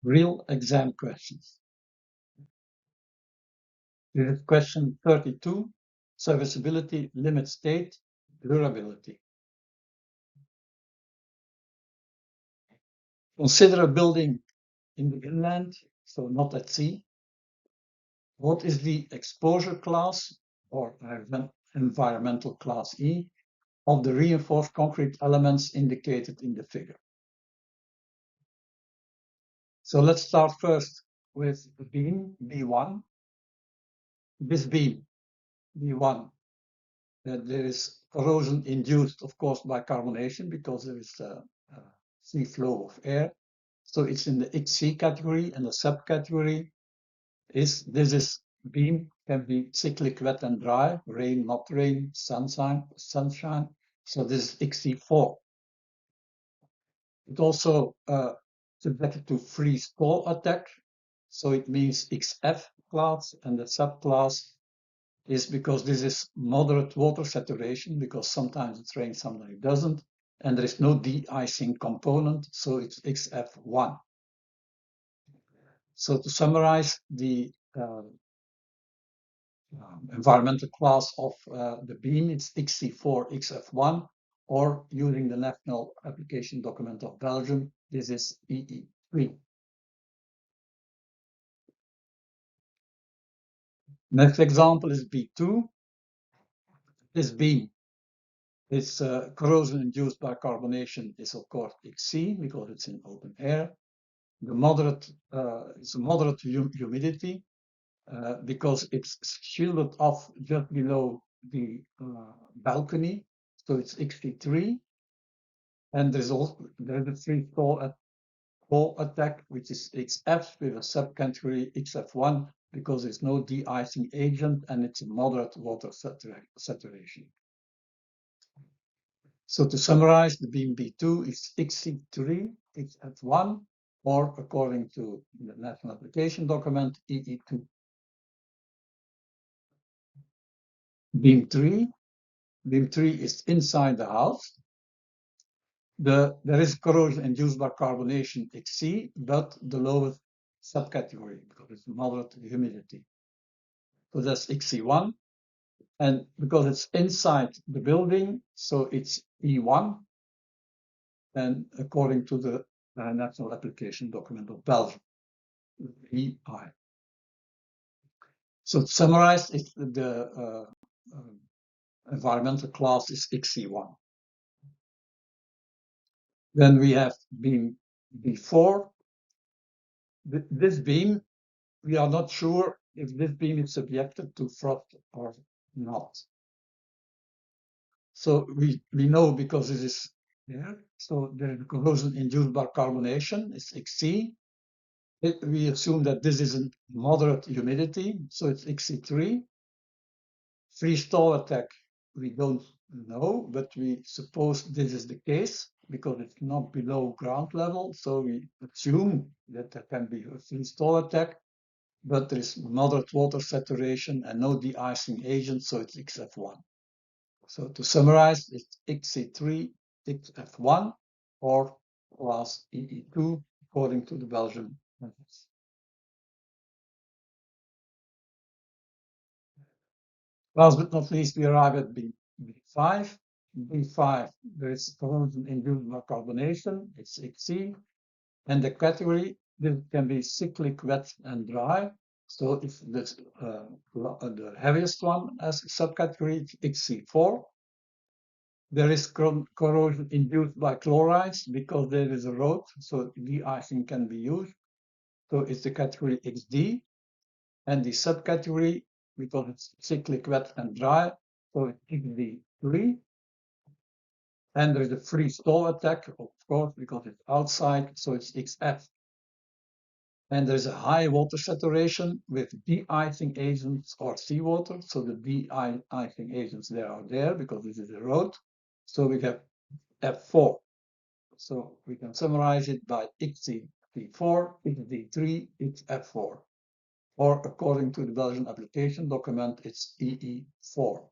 real exam questions. This is question 32, serviceability, limit state, durability. Consider a building in the inland, so not at sea. What is the exposure class or environmental class E of the reinforced concrete elements indicated in the figure? So let's start first with the beam B1. This beam B1, there is corrosion induced, of course, by carbonation because there is a free flow of air. So it's in the XC category, and the subcategory is this beam can be cyclic wet and dry, rain, not rain, sunshine. So this is XC4. It also subjected to freeze thaw attack. So it means XF class, and the subclass is because this is moderate water saturation, because sometimes it rains, sometimes it doesn't, and there is no de-icing component, so it's XF1. So to summarize, the environmental class of the beam, it's XC4 XF1, or using the National Application Document of Belgium, this is EE3. Next example is B2. This beam is corrosion induced by carbonation is of course XC because it's in open air. The moderate is a moderate humidity because it's shielded off just below the balcony, so it's XC3. And there's a free thaw attack, which is XF with a subcategory XF1 because there's no de-icing agent and it's a moderate water saturation. So to summarize, the beam B2 is XC3, XF1, or according to the National Application Document, EE2. Beam 3 is inside the house. There is corrosion induced by carbonation XC, but the lowest subcategory because it's moderate humidity. So that's XC1. And because it's inside the building, so it's E1. And according to the National Application Document of Belgium, EI. So to summarize, the environmental class is XC1. Then we have beam B4. This beam, we are not sure if this beam is subjected to frost or not. So we know because it is there. So there is corrosion induced by carbonation, it's XC. We assume that this is a moderate humidity, so it's XC3. Freeze thaw attack, we don't know, but we suppose this is the case because it's not below ground level. So we assume that there can be a freeze thaw attack, but there is moderate water saturation and no de-icing agent, so it's XF1. So to summarize, it's XC3, XF1, or class EE2, according to the Belgian methods. Last but not least, we arrive at B5. B5, there is corrosion induced by carbonation, it's XC. And the category, this can be cyclic wet and dry. So if that's the heaviest one as a subcategory, it's XC4. There is corrosion induced by chlorides because there is a road, so de-icing can be used. So it's the category XD. And the subcategory, because it's cyclic wet and dry, so it's XD3. And there is a freeze thaw attack, of course, because it's outside, so it's XF. And there's a high water saturation with de-icing agents or seawater. So the de-icing agents there are there because this is a road. So we have F4. So we can summarize it by XD4, XD3, XF4. Or according to the Belgian application document, it's EE4.